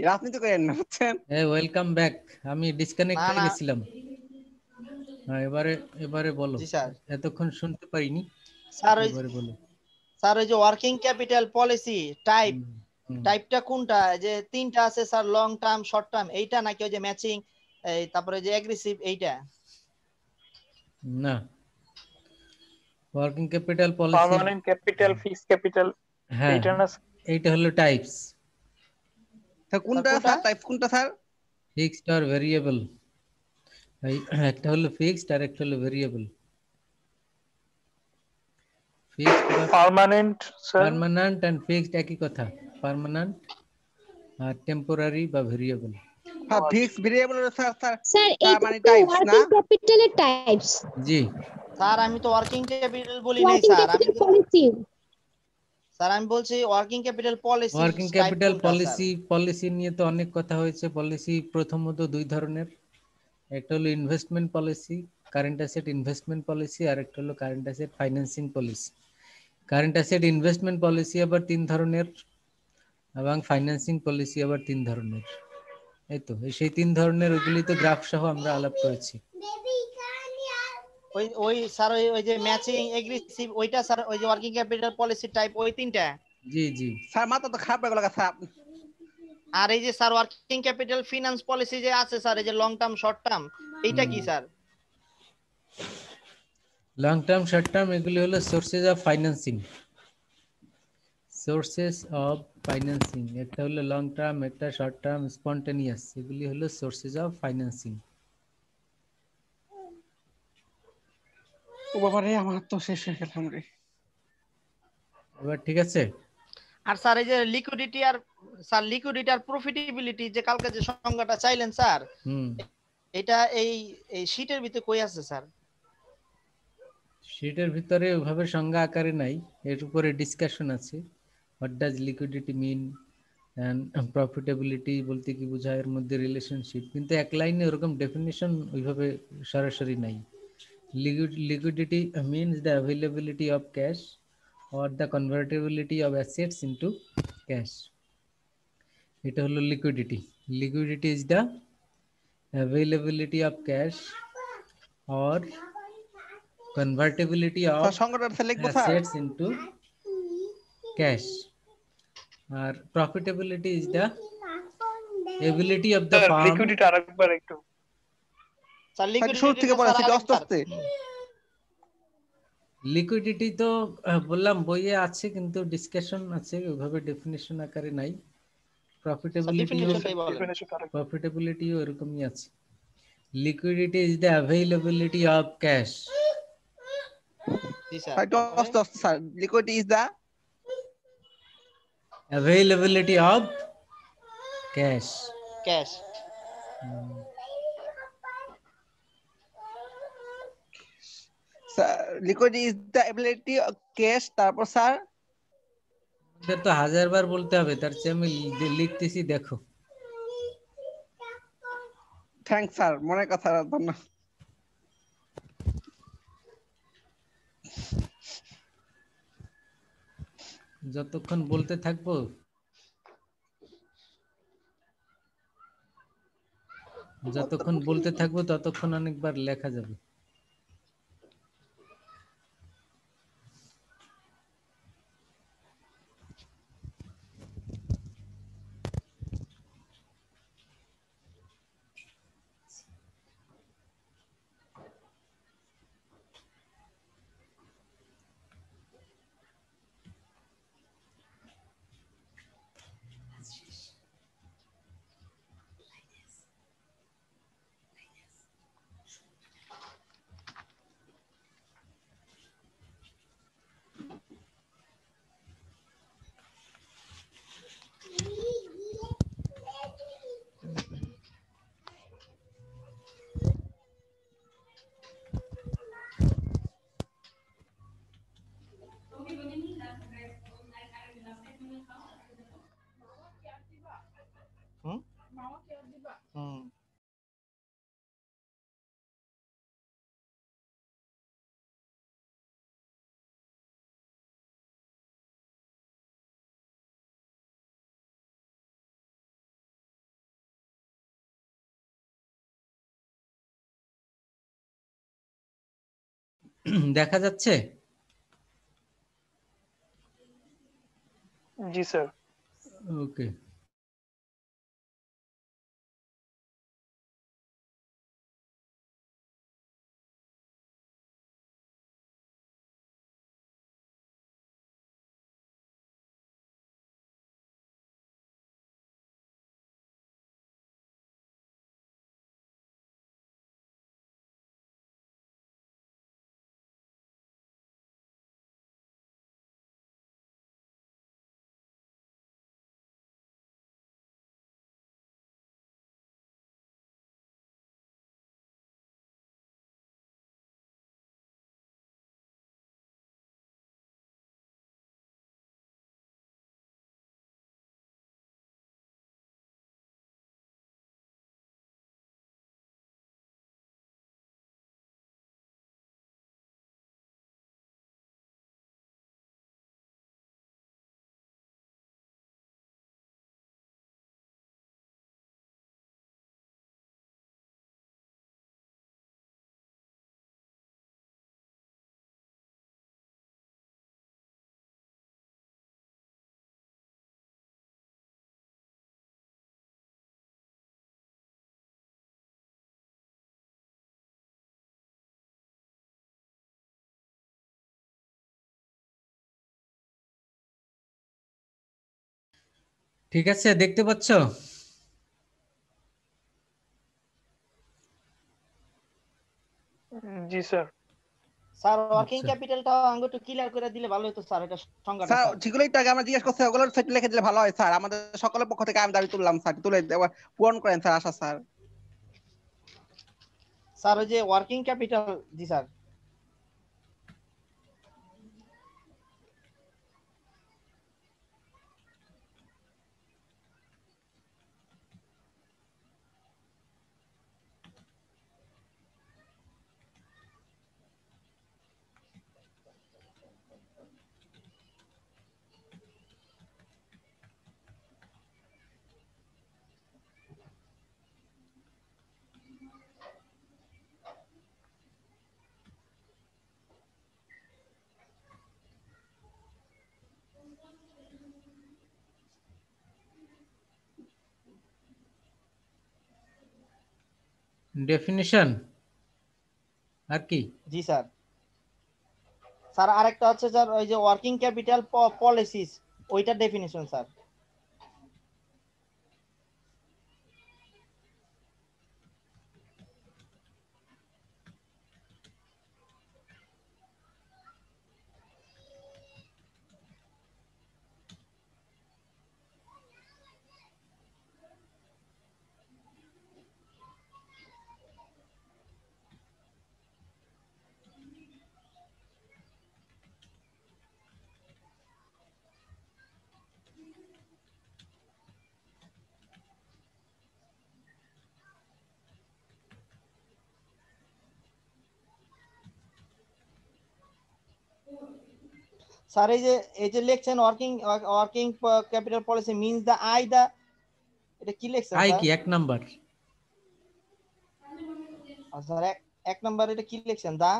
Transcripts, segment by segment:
রাজনীতি করেন না বুঝছেন। Welcome back. আমি ডিসকানেক্ট না হয়ে না গেছিলাম। হ্যাঁ, এবারে এবারে বলো। জি স্যার। এতক্ষণ শুনতে পাইনি, স্যার ওই এবারে বলো। স্যার ওই যে ওয়ার্কিং ক্যাপিটাল পলিসি টাইপ, হুম, হুম। টাইপটা কোনটা? যে তিনটা আছে sir, long term, short term, এইটা নাকি ওই যে ম্যাচিং, এই তারপরে যে অ্যাগ্রেসিভ এইটা? না, working capital policy, permanent capital, fixed capital, হ্যাঁ এইটা না? এইটা হলো টাইপস। কোনটা কোনটা? স্যার, টাইপ কোনটা স্যার? ফিক্সড আর ভেরিয়েবল। একটা হলো ফিক্সড আর একটা হলো ভেরিয়েবল। ফিক্সড বা permanent sir. Permanent and fixed একই কথা। পার্মানেন্ট আর টেম্পোরারি বা ভেরিয়েবল। হ্যাঁ, fix variable sir. Sir sir তার এটা মানে তো টাইপস না? ওয়ার্কিং ক্যাপিটালের টাইপস। জি, স্যার আমি তো ওয়ার্কিং ক্যাপিটাল বলি নাই ওয়ার্কিং স্যার, আমি ক্যাপিটাল তো পলিসি। স্যার আমি বলছি working capital policy working type capital কোনটা স্যার? পলিসি নিয়ে তো অনেক কথা হয়েছে। পলিসি প্রথমত দুই ধরনের, একটা হলো investment policy, current asset investment policy, আর একটা হলো current asset financing policy. Current asset investment policy আবার তিন ধরনের, এবং ফাইন্যান্সিং পলিসি আবার তিন ধরনের। এই তো সেই তিন ধরনের, ওইগুলি তো গ্রাফ সহ আমরা আলাপ করেছি। ওই ওই স্যার ওই ওই যে ম্যাচিং এগ্রেসিভ ওইটা স্যার, ওই যে ওয়ার্কিং ক্যাপিটাল পলিসি টাইপ ওই তিনটা। জি জি। স্যার মাথা তো খারাপ হয়ে গেল স্যার। আর এই যে sir working capital finance policy যে আছে স্যার, এই যে লং টার্ম শর্ট টার্ম, এইটা কি sir? Long term short term এগুলি হলো sources of financing. Sources of financing, একটা হলো লং টার্ম, একটা শর্ট টার্ম, স্পন্টেনিয়াস, এগুলি হলো সোর্সেস অফ ফাইন্যান্সিং। ও বাবা রে, আমার তো শেষ হয়ে গেলাম রে। এবার ঠিক আছে। আর স্যার এই যে লিকুইডিটি আর স্যার লিকুইডিটি আর প্রফিটেবিলিটি যে কালকে যে সংজ্ঞাটা চাইলেন স্যার, হুম, এটা এই এই শীটের ভিতরে কই আছে স্যার? শীটের ভিতরে ওইভাবে সংজ্ঞা আকারে নাই, এর উপরে ডিসকাশন আছে। What does liquidity mean and profitability বলতে কি বোঝায়, এর মধ্যে রিলেশনশিপ, কিন্তু এক লাইনে ওরকম ডেফিনিশন ওইভাবে সরাসরি নাই। Liquidity means the availability of cash or the convertibility of assets into cash. এটা হলো liquidity. Liquidity is the availability of cash or convertibility of sir সংখ্যাটা লিখবো স্যার? assets into cash. আর profitability is the ability of the firm. Liquidity আরেকবার একটু sir sir শুরু থেকে লিকুইডিটিটা বলেন, স্যার একটু আস্তে আরেকবার। আস্তে। লিকুইডিটি তো বললাম বইয়ে আছে, কিন্তু ডিসকাশন আছে, ওইভাবে ডেফিনিশন আকারে নাই। স্যার ডেফিনিশনটাই বলেন। প্রফিটেবিলিটিও এরকমই আছে। Liquidity is the availability of cash. জি স্যার। একটু আস্তে আস্তে sir. Liquidity is the Availability of cash. Cash. Liquidity is the ability of cash, তারপর স্যার আমাদের তো 1000 বার বলতে হবে, তার চেয়ে আমি লিখতেছি, দেখো। থ্যাঙ্কস স্যার, মনের কথা ধন্যবাদ। যতক্ষণ বলতে থাকবো ততক্ষণ অনেকবার লেখা যাবে। হুম। দেখা যাচ্ছে? জি স্যার। ওকে। ঠিক আছে, দেখতে পাচ্ছ? জি স্যার। স্যার ওয়ার্কিং আচ্ছা। ক্যাপিটালটা আঙ্গু একটু ক্লিয়ার করে দিলে ভালো হতো স্যার, এটা সংজ্ঞাটা স্যার স্যার। যেগুলো একটু আগে আমরা জিজ্ঞেস করছি ওগুলো সেট লিখে দিলে ভালো হয় স্যার। আমাদের সকলের পক্ষ থেকে আমি দাবি তুললাম স্যার, তুলে দেওয়া পূরণ করেন স্যার, আশা স্যার। স্যার ওই যে ওয়ার্কিং ক্যাপিটাল, জি স্যার। ডেফিনিশন আর কি? জি স্যার। স্যার আরেকটা হচ্ছে স্যার ওই যে ওয়ার্কিং ক্যাপিটাল পলিসিস, ওইটার ডেফিনিশন স্যার। স্যার এই যে লিখছেন working working capital policy means the এটা কি লিখছেন আই স্যার? কি 1 নাম্বার? স্যার এক নাম্বার এটা কি লিখছেন? দা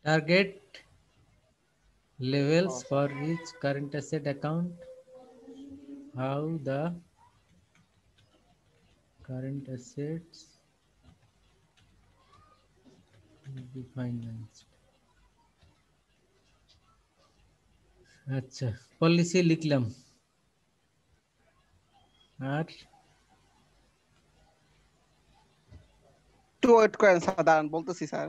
টার্গেট levels ও for each current asset account, how the current assets will be financed. আচ্ছা, পলিসি লিখলাম। আর একটু ওয়েট করেন স্যার, দাঁড়ান বলতেছি স্যার।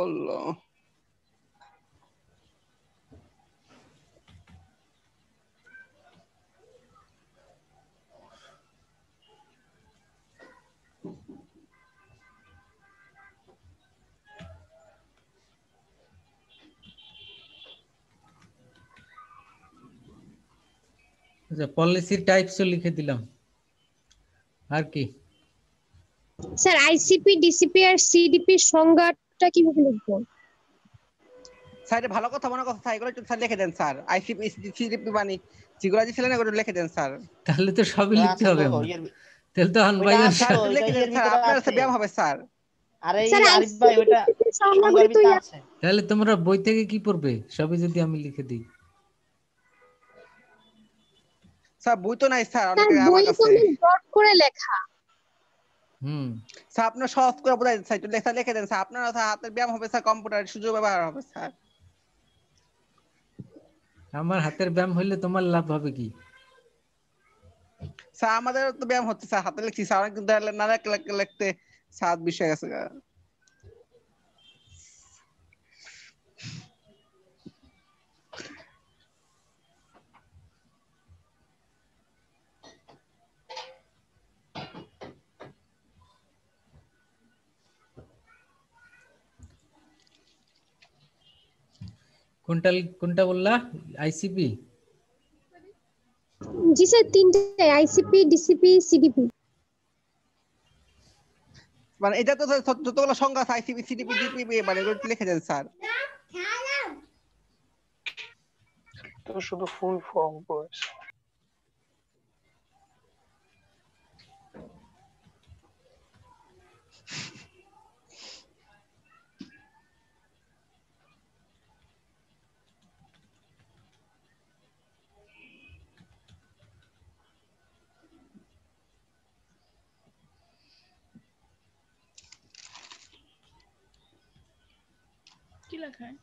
করলো? আচ্ছা, পলিসি টাইপসও লিখে দিলাম। আর কি? স্যার আইসিপি ডিসিপি আর সিডিপি সংজ্ঞাটা কিভাবে লিখবো? স্যার এটা ভালো কথা মনে কথা, স্যার এগুলো একটু স্যার লিখে দেন স্যার। আইসিপি সিডিপি মানে যেগুলো দিছিলেন এগুলো লিখে দেন স্যার। তাহলে তো সবই লিখতে আছে হবে তো আমার। ইয়ের তাহলে তো অন ওইটা বাই অন। আছে স্যার তো, একটু ওইটা লিখে দেন ইয়ের স্যার, ভিতরে আপনার আছে। ব্যায়াম হবে স্যার। আরে এই স্যার আরিফ ভাই ওইটা আইসিপি সংজ্ঞাগুলি সংজ্ঞার তো ভিতরে আছে। তাহলে তোমরা বই থেকে কি পড়বে? সবই যদি আমি লিখে দিই। স্যার বই তো নাই স্যার স্যার অনেকে আমার বই তো কাছে। অনেক ব্রড করে লেখা। হুম। স্যার আপনার সহজ করে বোঝাই স্যার, একটু লেখা লিখে দেন স্যার। আপনার স্যার হাতের ব্যায়াম হবে স্যার, কম্পিউটার সুযোগ ব্যবহার হবে স্যার। আমার হাতের ব্যায়াম হইলে তোমার লাভ হবে কি? স্যার আমাদের তো ব্যায়াম হচ্ছে স্যার, হাতে লিখছি স্যার, অনেক দিন না লিখতে স্যার বিষয় গেছে। কোনটা কোনটা বললা? আইসিপি? জি স্যার তিনটাই, আইসিপি ডিসিপি সিডিপি। মানে এটা তো যতগুলো সংখ্যা আছে আইসিপি সিডিপি ডিপিপি মানে এগুলো একটু লিখে দেন স্যার। তো শুধু ফুল ফর্ম পড়েছে। কি লেখা है?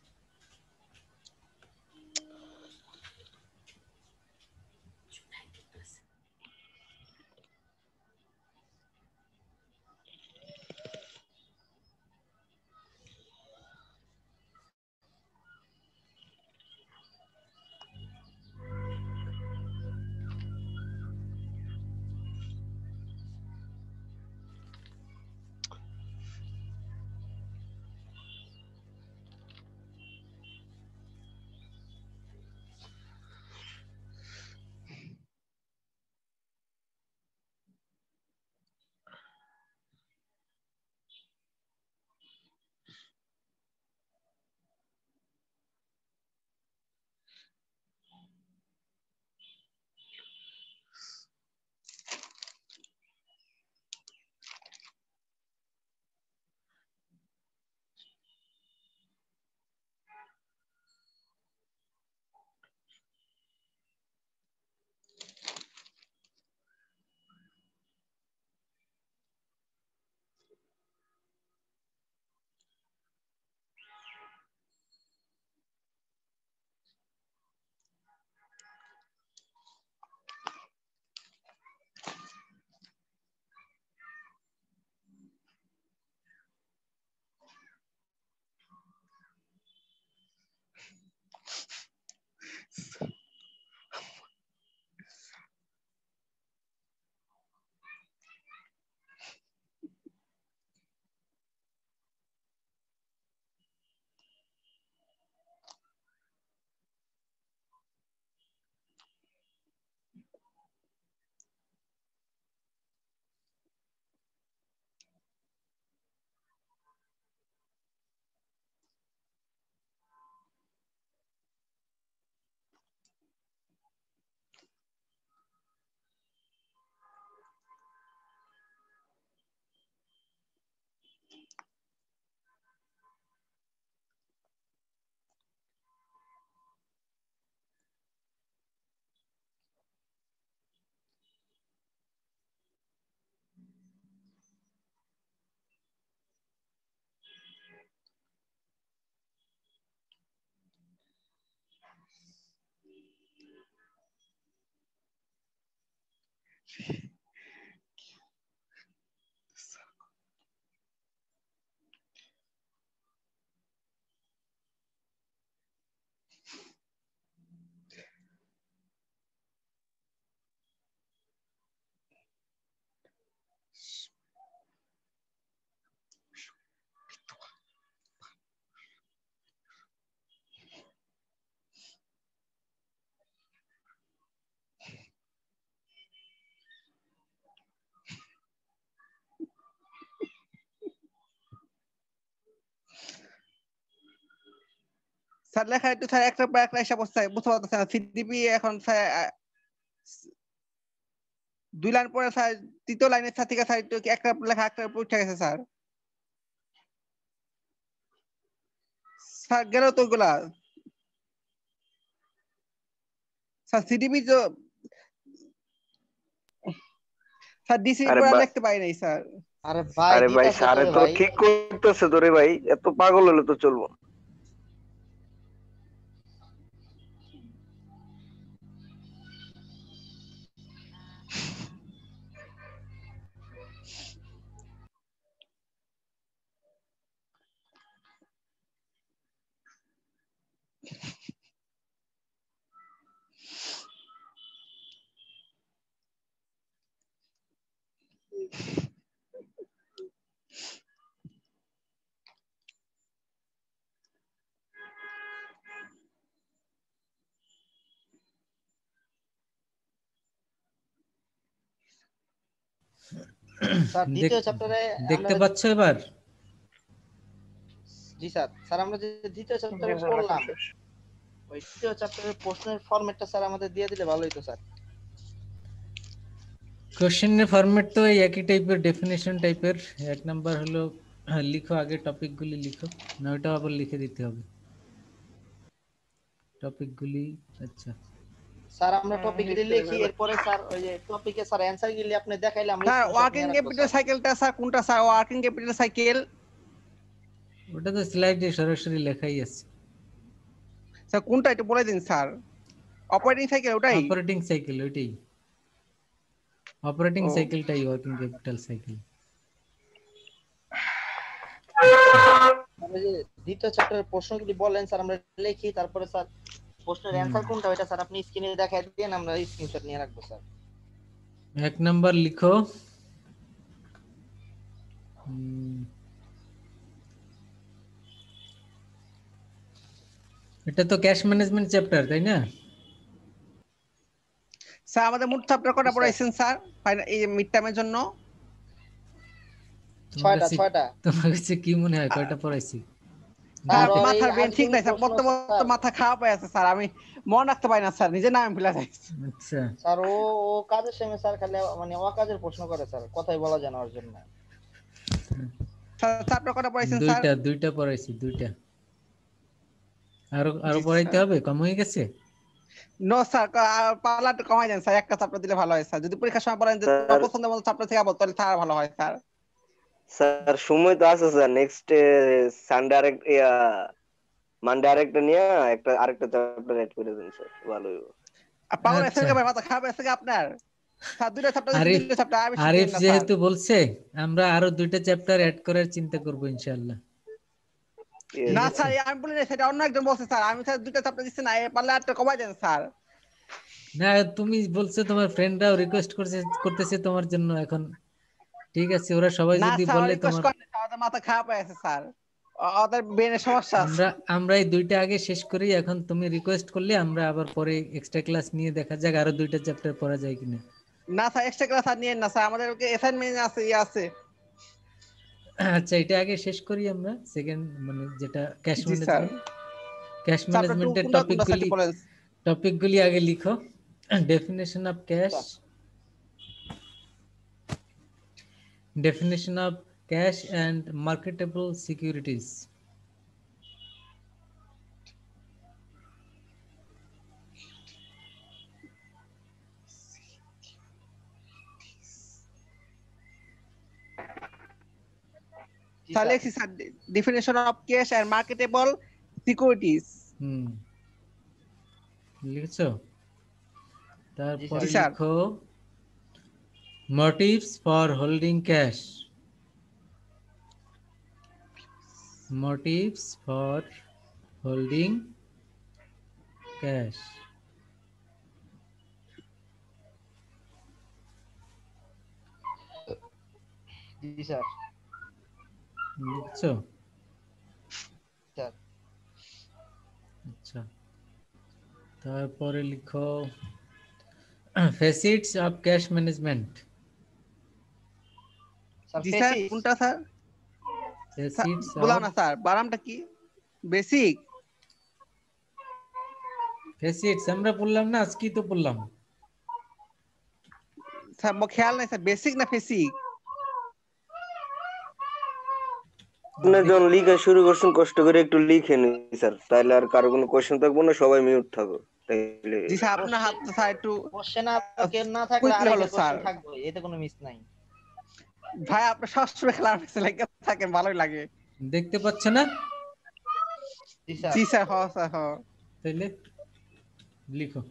স্যার লেখা একটু স্যার একটা পর একটা এসে বসছে বুঝতে পারতেছেন না সিডিপি এখন স্যার 2 লাইন পরে স্যার তৃতীয় লাইনের স্যার থেকে স্যার একটু একটা লেখা একটা উঠে গেছে স্যার স্যার গেল তো ওগুলা স্যার সিডিপি তো স্যার ডিসিপি আরে পড়া বা- লিখতে পারি নাই স্যার আরে ভাই আরে ভাই দিতাছে তো স্যারে রে তো ভাই। ঠিক করতেছে তো রে ভাই, এত পাগল হলে তো চলবো না। স্যার দ্বিতীয় চ্যাপ্টারে দেখতে আমরা পাচ্ছ এবার? জি স্যার স্যার আমরা যে দ্বিতীয় জি চ্যাপ্টারে স্যার, লেখা পড়লাম শেষ। ওই দ্বিতীয় চ্যাপ্টারের প্রশ্নের ফরম্যাটটা স্যার আমাদের দিয়ে দিলে ভালো হতো স্যার। কোশ্চেনের ফরম্যাট তো এই একই টাইপের, ডেফিনেশন টাইপের। 1 নাম্বার হলো লিখো, আগে টপিকগুলি লিখো, না ওটাও আবার লিখে দিতে হবে টপিকগুলি? আচ্ছা স্যার আমরা টপিক লিখতে লিখি, দেবে। এরপরে স্যার ওই যে টপিকে স্যার অ্যানসার গুলি আপনি দেখাইলে আমরা স্যার স্ক্রিনশট ওয়ার্কিং নিয়ে রাখবো ক্যাপিটাল স্যার। সাইকেলটা স্যার কোনটা স্যার ওয়ার্কিং ক্যাপিটাল সাইকেল ওটা তো স্লাইডে সরাসরি লেখাই আছে। স্যার কোনটা একটু বলে দিন স্যার অপারেটিং সাইকেল ওটাই অপারেটিং সাইকেল, ওইটাই অপারেটিং ও সাইকেলটাই ওয়ার্কিং ক্যাপিটাল সাইকেল। ওই যে দ্বিতীয় চ্যাপ্টারের প্রশ্নগুলি বলেন স্যার, আমরা লিখি, তারপরে স্যার প্রশ্নের অ্যানসার কোনটা ওইটা স্যার আপনি স্ক্রিনে দেখাই দেন, আমরা স্ক্রিনশট নিয়ে রাখবো স্যার। 1 নাম্বার লিখো। এটা তো ক্যাশ ম্যানেজমেন্ট চ্যাপ্টার, তাই না? স্যার আমাদের মোট চ্যাপ্টার কটা স্যার। পড়াইছেন স্যার ফাইনাল এই মিড টার্মের জন্য? তোমার কাছে ছয়টা তোমার কাছে কি মনে হয় কয়টা পড়াইছি? স্যার দুইটা। ওর এই মাথার ব্রেন ঠিক নাই স্যার প্রশ্ন পড়তে পড়তে মাথা খারাপ হয়ে আছে স্যার আমি মনে রাখতে পারি না স্যার নিজের নামে ভুলে যাই আচ্ছা, স্যার ও ও কাজের সময় স্যার খালি মানে অকাজের প্রশ্ন করে স্যার, কথাই বলা যায় না ওর জন্য। স্যার চ্যাপ্টার কটা পড়াইছেন স্যার? দুইটা পড়াইছি, দুইটা। আরো জি পড়াইতে স্যার হবে? কম হয়ে গেছে? নো স্যার পারলে একটু কমাই দেন স্যার একটা চ্যাপ্টার দিলে ভালো হয় স্যার যদি পরীক্ষার সময় পড়েন যে তোমার স্যার পছন্দের মতো চ্যাপ্টার থেকে আবার তাহলে তার ভালো হয় স্যার স্যার সময় তো আছে স্যার, নেক্সট সানডে আরেক মানডে আরেকটা নিয়ে আরেকটা চ্যাপ্টার এড করে দিন স্যার, ভালো হইব। আর পাগল এসে আচ্ছা, গেছে মাথা খারাপ এসে গেছে আপনার স্যার দুইটা চ্যাপ্টার দিচ্ছি আরিফ দুইটা চ্যাপ্টার আর বেশি আরিফ দিন না স্যার যেহেতু বলছে, আমরা আরো 2টা চ্যাপ্টার অ্যাড করার চিন্তা করব ইনশাআল্লাহ। ঠিক না আছে? স্যার আমি বলি না সেটা অন্য একজন বলছে স্যার আমি স্যার দুইটা চ্যাপ্টার দিচ্ছি না পারলে একটা কমাই দেন স্যার না, তুমি বলছো তোমার ফ্রেন্ডরাও রিকোয়েস্ট করতেছে তোমার জন্য এখন। ঠিক আছে, ওরা সবাই না যদি স্যার বলে রিকোয়েস্ট তোমার, করেন স্যার ওদের মাথা খারাপ হয়ে আছে স্যার ওদের ব্রেনের সমস্যা আছে আমরা এই 2টা আগে শেষ করি। এখন তুমি রিকোয়েস্ট করলে আমরা আবার পরে এক্সট্রা ক্লাস নিয়ে দেখা যাক আরো 2টা চ্যাপ্টার পড়া যায় কিনা। না স্যার এক্সট্রা ক্লাস আর নিয়েন না স্যার আমাদের অ্যাসাইনমেন্ট আছে আছে আচ্ছা, এটা আগে শেষ করি আমরা। সেকেন্ড মানে যেটা ক্যাশ জি স্যার ম্যানেজমেন্ট, ক্যাশ চ্যাপ্টার 2 ম্যানেজমেন্টের কোনটা কোনটা স্যার একটু বলেন টপিকগুলি আগে লিখো। Definition of cash, definition of cash and marketable securities. জি স্যার স্যার। লেখছি sir definition of cash and marketable securities লিখছো? তারপরে জি স্যার লিখো motives for holding cash. Motives for holding cash. জি স্যার। লিখছো? স্যার আচ্ছা, তারপরে লিখো facets of cash management. Sir জি স্যার ফেসিস কোনটা স্যার Facets বলা of না স্যার বারামটা কি বেসিক ফেসিটস আমরা পড়লাম না, আজকেই তো পড়লাম। স্যার মো খেয়াল নাই স্যার, বেসিক না ফেসিক? আপনি যখন লিখা শুরু করছেন কষ্ট করে একটু লিখে নিন স্যার, তাহলে আর কারো কোনো কোশ্চেন থাকবো না, সবাই মিউট থাকো তাইলে। জি স্যার, আপনার হাত স্যার একটু কোশ্চেন কেউ না থাকলে কুইকলি হলো আরেকের স্যার। কোশ্চেন থাকবে, এতে কোনো মিস নাই। ভাই আপনি সবসময় খেলার পিছনে লেগে থাকেন, ভালোই লাগে। দেখতে পাচ্ছ না? জি স্যার। জি স্যার, হ স্যার হ। তাইলে লিখো।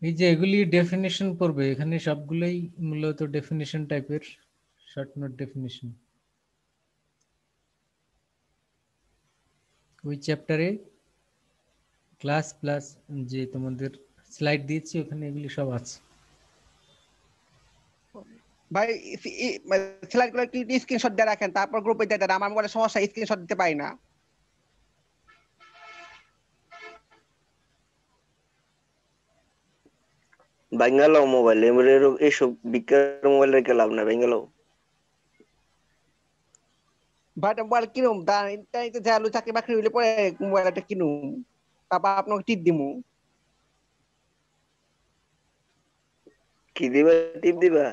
এই যে এগুলি ডেফিনিশন পড়বে, এখানে সবগুলোই মূলত ডেফিনিশন টাইপের, শর্ট নোট ডেফিনিশন। ওই চ্যাপ্টারে ক্লাস প্লাস যে তোমাদের স্লাইড দিয়েছি ওখানে এগুলি সব আছে। ভাই স্লাইড গুলো একটু স্ক্রিনশট দিয়ে রাখেন, তারপর গ্রুপে দিয়ে দেন। আমার মোবাইলে সমস্যা, স্ক্রিনশট দিতে পারি না। বাঙ্গালাও মোবাইল এইসব বিজ্ঞান মোবাইল রেখে লাভ না, বাঙ্গালাও। ভাই মোবাইল কিনুম, তার ইন্টারনেটে চালু চাকরি বাকরি হইলে পরে মোবাইলটা কিনুম, তারপর আপনাকে টিপ দিমু। কি দিবা, টিপ দিবা?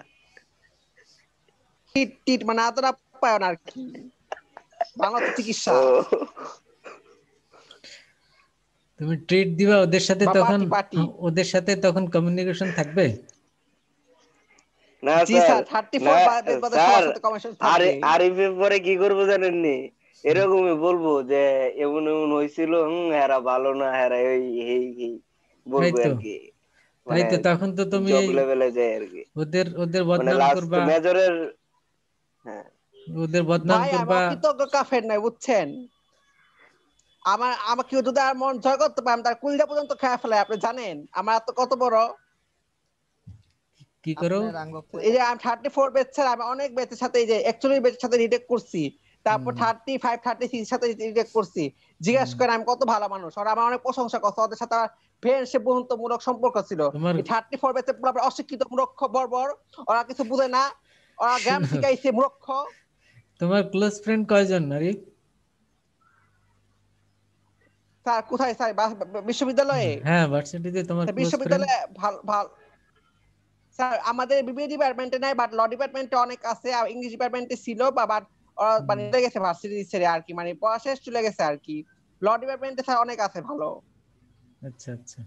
টিট টিট মানে আদর আপ্যায়ন আর কি, বাংলা তো চিকিৎসা। ও তুমি ট্রিট দিবা ওদের সাথে, বা তখন পার্টি। ওদের সাথে তখন কমিউনিকেশন থাকবে। না জি স্যার, স্যার, 34 না বাদে স্যার, সবার সাথে কমিউনিকেশন আরে থাকবে। আরিফের পরে কি করবো জানেননি? এরকমই বলবো যে এমন এমন হয়েছিল, হেরা ভালো না, হেরা এই এই এই তাই বলবো তো, আর কি। তাই মানে তো, তখন তো তুমি জব এই লেভেলে যায় আর কি। ওদের ওদের মানে বদনাম লাস্ট করবা, মেজরের, হ্যাঁ ওদের বদনাম ভাই আমি করবা। অকৃতজ্ঞ কাফের নাই, বুঝছেন? আমাকে যদি আর মন জয় করতে পারে, আমি তার কুলজা পর্যন্ত খেয়ে ফেলে, আপনি জানেন আমার এত কত বড়। কি করো? আপনার আঙ্গ এই যে আমি 34 ব্যাচ ছাড়া আমি অনেক ব্যাচের সাথে, এই যে 41 ব্যাচের সাথে রিটেক করছি, তারপর 35 36 সাথে রিটেক করছি। জিজ্ঞাসা করেন আমি কত ভালো মানুষ, ওরা আমার অনেক প্রশংসা করছে, ওদের সাথে আমার ফ্রেন্ডশিপ বন্ধুত্বমূলক সম্পর্ক ছিল। তোমার এই 34 ব্যাচের পুরো অশিক্ষিত মূর্খ বর্বর, ওরা কিছু বুঝে না, ওরা গ্রাম শিখাইছে মূর্খ। তোমার ক্লোজ ফ্রেন্ড কয়জন নারী? স্যার কোথায় স্যার? বিশ্ববিদ্যালয়ে? হ্যাঁ, ভার্সিটিতে তোমার ক্লোজ ফ্রেন্ড। বিশ্ববিদ্যালয়ে ভালো ভালো স্যার, আমাদের বিবিএ ডিপার্টমেন্টে নাই, বাট ল ডিপার্টমেন্টে অনেক আছে, আর ইংলিশ ডিপার্টমেন্টে ছিল, বাট মানে চলে গেছে ভার্সিটি ছেড়ে আর কি, মানে পড়া শেষ চলে গেছে আর কি। ল ডিপার্টমেন্টে স্যার অনেক আছে ভালো। আচ্ছা আচ্ছা,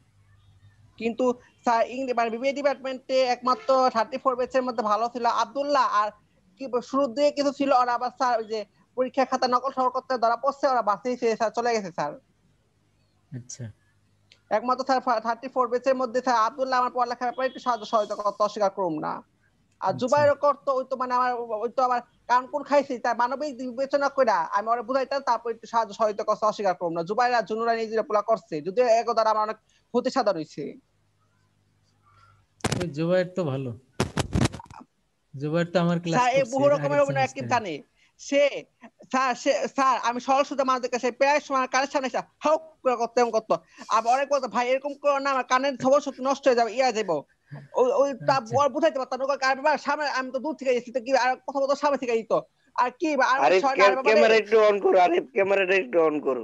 কিন্তু স্যার ইংরেজি মানে বিবিএ ডিপার্টমেন্টে একমাত্র 34 ব্যাচের মধ্যে ভালো ছিল আব্দুল্লাহ, আর কি শুরু দিয়ে কিছু ছিল, ওরা আবার স্যার ওই যে পরীক্ষার খাতা নকল সহ করতে ধরা পড়ছে, ওরা বাসেই স্যার চলে গেছে স্যার। আচ্ছা একমাত্র স্যার 34 ব্যাচের মধ্যে স্যার আব্দুল্লাহ আমার পড়ালেখার ব্যাপারে একটু সাহায্য সহায়তা করতে অস্বীকার করুম না। আর আচ্ছা জুবাইরও করতো, ওই তো মানে আমার ওই তো আবার কান কোন খাইছি তাই মানবিক বিবেচনা কইরা আমি ওরা বুঝাইতাম, তারপর একটু সাহায্য সহায়তা করতে অস্বীকার করুম না। জুবাইর আর জুনুরা নিজেরা পোলা করছে, যদিও এগো দ্বারা আমার অনেক ক্ষতি সাধন হইছে। ওই জুবাইর তো ভালো, জুবাইর তো আমার ক্লাস স্যার এই করছে বহু এর রকমের আগের অভিনয় অ্যাক্টিভ সেমিস্টারে। জানে সে। স্যার আমি সরল সুতা মানুষদের কাছে প্রায় সময় কানের সামনে এসে হাউ করে করতে এমন করতো। আবার অনেক বলতো ভাই এরকম করো না, আমার কানের খবর শক্তি নষ্ট হয়ে যাবে, ইয়া যাবো। ওই ওই তা আচ্ছা বল বুঝাইতে পারতাম না, সামনে আমি তো দূর থেকে গেছি তো কি, আর কথা বলতো সামনে থেকে দিত। আর কি আর আমার আরিফ ছয় না আর মানে ক্যামেরা একটু অন করো, আরিফ ক্যামেরাটা একটু অন করো।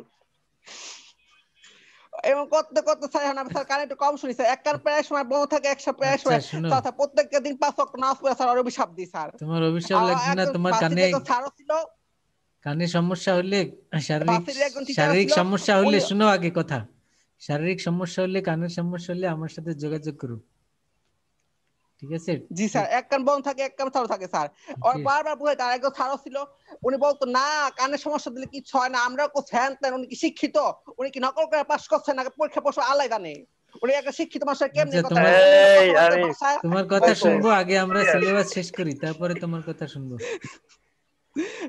এবং করতে করতে স্যার এখন আমি স্যার কানে একটু কম শুনি স্যার, এক কান প্রায় সময় বন্ধ থাকে, একশো প্রায় আচ্ছা সময় শুনো, স্যার প্রত্যেকটা দিন 5 ওয়াক্ত নামাজ পড়ে স্যার ওর অভিশাপ দিই স্যার। তোমার অভিশাপ আর লাগবে না, একজন তোমার কানে ভার্সিটির একজন স্যারও ছিল, কানে সমস্যা হলে শারীরিক ভার্সিটির একজন টিচারও শারীরিক ছিল সমস্যা হলে উনি। শোনো আগে কথা, শারীরিক সমস্যা হলে কানের সমস্যা হলে আমার সাথে যোগাযোগ করো, ঠিক আছে? জি স্যার, এক কান বন্ধ থাকে এক কান চালু থাকে স্যার। ওর ঠিক- বারবার বুঝাইতে, আর একজন স্যারও ছিল উনি বলতো না কানের সমস্যা দিলে কিছু হয় না, আমরা কো ফ্যান তেন, উনি কি শিক্ষিত, উনি কি নকল করে পাস করছে না পরীক্ষা প্রশ্ন আল্লাহ জানে। উনি একটা শিক্ষিত মানুষের কেমনি আচ্ছা কথা তোমার বলে, উনি এই কথাবার্তার আরিফ ভাষায় তোমার কথা বলতো। শুনবো, আগে আমরা সিলেবাস শেষ করি তারপরে তোমার কথা শুনবো।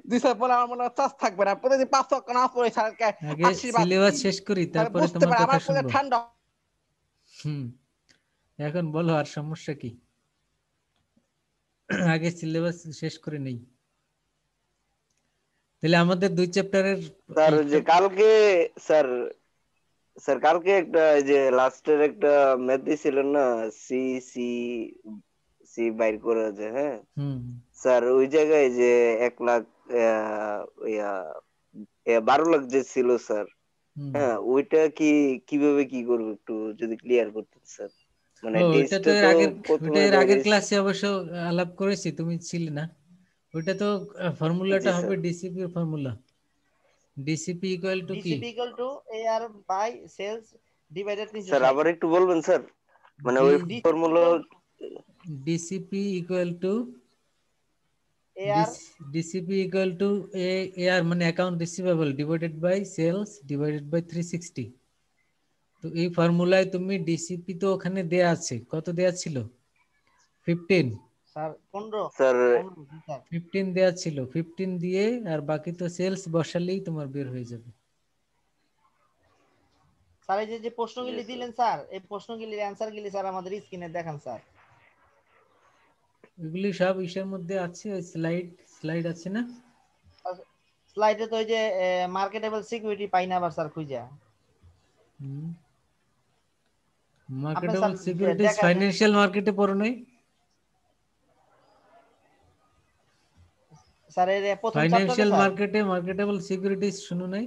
জি স্যার, বলে আমার মনে হয় চাষ থাকবে না, প্রতিদিন 5 ওয়াক্ত নামাজ পড়ে স্যারকে আগে আশীর্বাদ সিলেবাস দিই, শেষ করি তাহলে তারপরে বুঝতে তোমার পারে কথা আমার কোলে শুনবো। ঠান্ডা। হুম, এখন বলো আর সমস্যা কি, আগে সিলেবাস শেষ করে নেই, তাহলে আমাদের 2 চ্যাপ্টারের স্যার ওই যে কালকে, স্যার স্যার কালকে একটা এই যে লাস্টের একটা ম্যাথ দিছিলেন না, সি সি সি বাইর করে আছে, হ্যাঁ হুম স্যার ওই জায়গায় যে 1 লাখ 12 লাখ যে ছিল স্যার, হুম হ্যাঁ ওইটা কি কিভাবে কি করবো একটু যদি ক্লিয়ার করতেন স্যার। মানে ও ওইটা তো টেস্টে এর তো আগের, ওইটা প্রথমে এর আগের বাইরে। ক্লাসে অবশ্য আলাপ করেছি, তুমি ছিলে না। ওইটা তো ফর্মুলাটা জি হবে স্যার। DCP formula, DCP equal to কি, DCP equal to AR by sales divided sir 360। আবার একটু বলবেন স্যার, মানে ডি ওই DCP formula. Equal DCP equal to AR DCP equal to AR মানে account receivable divided by sales divided by 360। তো এই ফর্মুলায় তুমি ডিসিপি তো ওখানে দেয়া আছে, কত দেয়া ছিল, 15, স্যার 15 স্যার 15 জি স্যার। 15 দেয়া ছিল, 15 দিয়ে আর বাকি তো সেলস বসালেই তোমার বের হয়ে যাবে। স্যার এই যে যে প্রশ্নগুলি দিলেন স্যার, এই প্রশ্নগুলির অ্যানসার গুলি স্যার আমাদের স্ক্রিনে দেখান স্যার। এগুলি সব ইসের মধ্যে আছে, স্লাইড স্লাইড আছে না? স্লাইডে তো ওই যে মার্কেটেবল সিকিউরিটি পাই না আবার স্যার খুঁজা। আপনি মার্কেটেবল স্যার সিকিউরিটিজ দেখাই দেন ফাইন্যান্সিয়াল মার্কেটে পড়ো নাই? স্যার এর প্রথম চ্যাপ্টারে ফাইন্যান্সিয়াল স্যার। মার্কেটে মার্কেটেবল সিকিউরিটিজ শুনো নাই?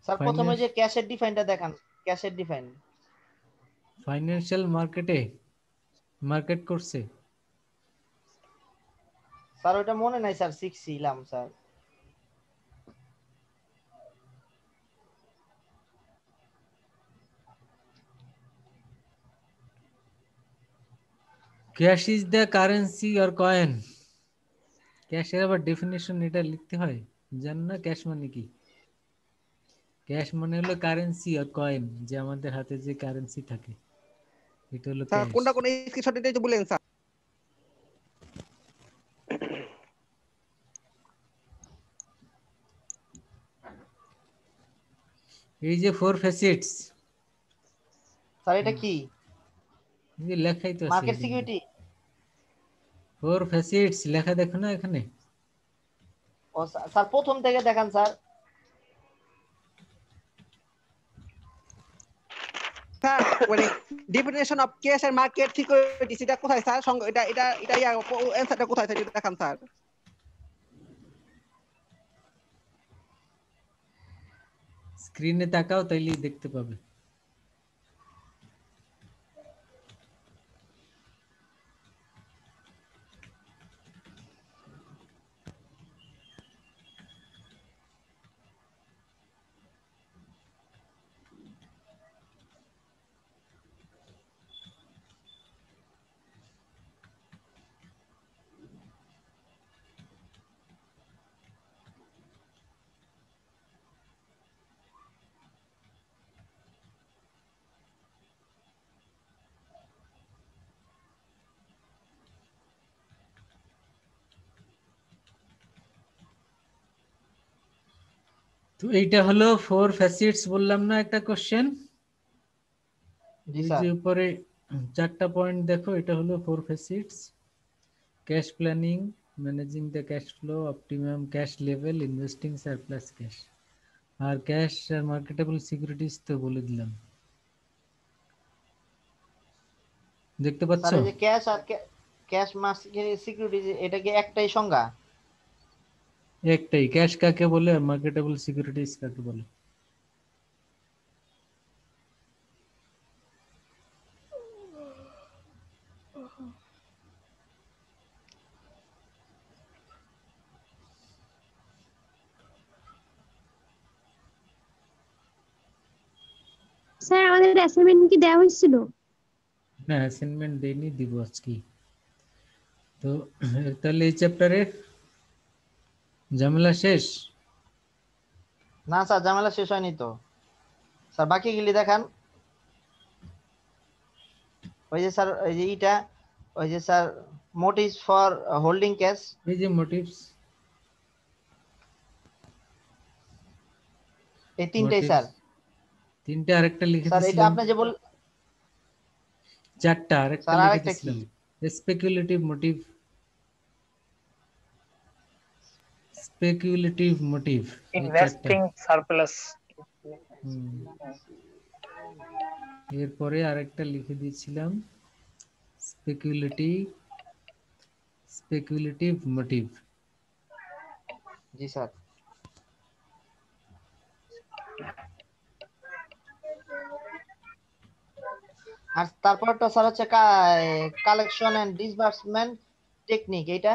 স্যার প্রথমে ফাইন্যান্স যে ক্যাশের ডিফাইনটা দেখান, ক্যাশের ডিফাইন। ফাইন্যান্সিয়াল মার্কেটে মার্কেট করছে, স্যার ওটা মনে নাই স্যার, শিখছিলাম sir. Cash is the currency or coin. ক্যাশের আবার ডেফিনেশন এটা লিখতে হয়, জানো না ক্যাশ মানে কি? ক্যাশ মানে হলো কারেন্সি আর কয়েন, যে আমাদের হাতে যে কারেন্সি থাকে এটা হলো স্যার ক্যাশ। কোনটা কোন স্ক্রিনশট দিতে একটু বলেন স্যার। এই যে 4 ফ্যাসেটস, স্যার এটা কি? এই যে লেখাই তো আছে মার্কেট এর মধ্যে, সিকিউরিটি? 4 ফ্যাসেটস লেখা দেখো না এখানে? ও স্যার প্রথম থেকে দেখান স্যার। স্যার মানে definition of cash and market securities এটা কোথায় স্যার, এটা এটা এটা অ্যানসারটা কোথায় স্যার, এটা দেখান স্যার। স্ক্রিনে তাকাও তাইলেই দেখতে পাবে। তো এইটা হলো 4 ফ্যাসিটস বললাম না একটা কোশ্চেন। জি এই স্যার। যে উপরে 4টা পয়েন্ট দেখো, এটা হলো 4 facets: cash planning, managing the cash flow, optimum cash level, investing surplus cash. আর ক্যাশ আর মার্কেটেবল সিকিউরিটিজ তো বলে দিলাম, দেখতে স্যার পাচ্ছ? এই যে ক্যাশ আর ক্যাশ সিকিউরিটি এটা কি একটাই সংজ্ঞা? একটাই, ক্যাশ কাকে বলে আর মার্কেটেবল সিকিউরিটিজ কাকে বলে। স্যার আমাদের অ্যাসাইনমেন্ট কি দেওয়া হয়েছিল? না, অ্যাসাইনমেন্ট দেইনি, দিব আজকে। তো তাহলে এই চ্যাপ্টারে ঝামেলা শেষ? না স্যার, ঝামেলা শেষ হয়নি তো স্যার, বাকি গুলি দেখান। ওই যে স্যার ওই যে ইটা, ওই যে sir motives for holding cash, এই যে মোটিভস, এই তিনটাই স্যার। তিনটে, আরেকটা লিখে স্যার এটা দিছিলাম। আপনি যে বল 4টা, আরেকটা স্যার লিখে আরেকটা কি? দিছিলাম, স্পেকুলেটিভ মোটিভ। স্পেকুলেটিভ মোটিভ এই 4টা। Investing surplus. এরপরে আরেকটা লিখে দিয়েছিলাম, স্পেকুলেটিভ মোটিভ। জি স্যার। আর তারপরটা স্যার হচ্ছে কালেকশন এন্ড ডিসবার্সমেন্ট টেকনিক, এইটা